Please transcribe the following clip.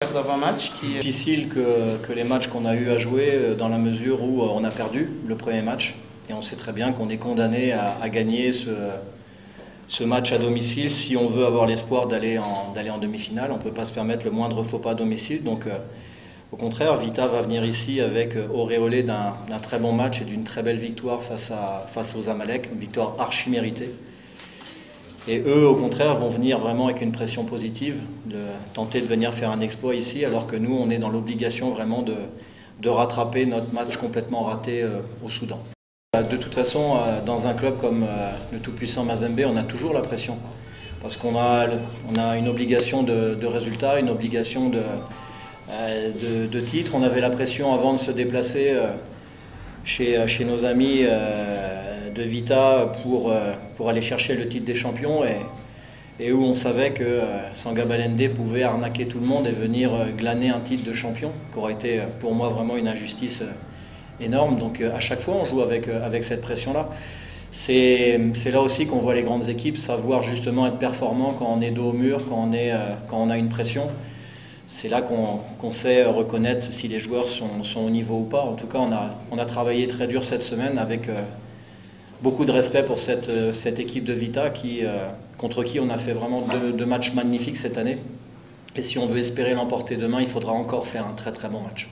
Match qui est difficile que les matchs qu'on a eu à jouer dans la mesure où on a perdu le premier match et on sait très bien qu'on est condamné à gagner ce match à domicile si on veut avoir l'espoir d'aller en demi-finale. On ne peut pas se permettre le moindre faux pas à domicile, donc au contraire Vita va venir ici avec auréolé d'un très bon match et d'une très belle victoire face aux Zamalek, une victoire archi méritée. Et eux, au contraire, vont venir vraiment avec une pression positive, de tenter de venir faire un exploit ici, alors que nous, on est dans l'obligation vraiment de rattraper notre match complètement raté au Soudan. De toute façon, dans un club comme le tout-puissant Mazembe, on a toujours la pression. Parce qu'on a une obligation de résultat, une obligation de titre. On avait la pression avant de se déplacer chez nos amis de Vita pour aller chercher le titre des champions et où on savait que Sanga Balende pouvait arnaquer tout le monde et venir glaner un titre de champion, qui aurait été pour moi vraiment une injustice énorme. Donc à chaque fois on joue avec cette pression-là. C'est là aussi qu'on voit les grandes équipes savoir justement être performants quand on est dos au mur, quand on a une pression. C'est là qu'on sait reconnaître si les joueurs sont au niveau ou pas. En tout cas, on a travaillé très dur cette semaine avec beaucoup de respect pour cette équipe de Vita contre qui on a fait vraiment deux matchs magnifiques cette année. Et si on veut espérer l'emporter demain, il faudra encore faire un très très bon match.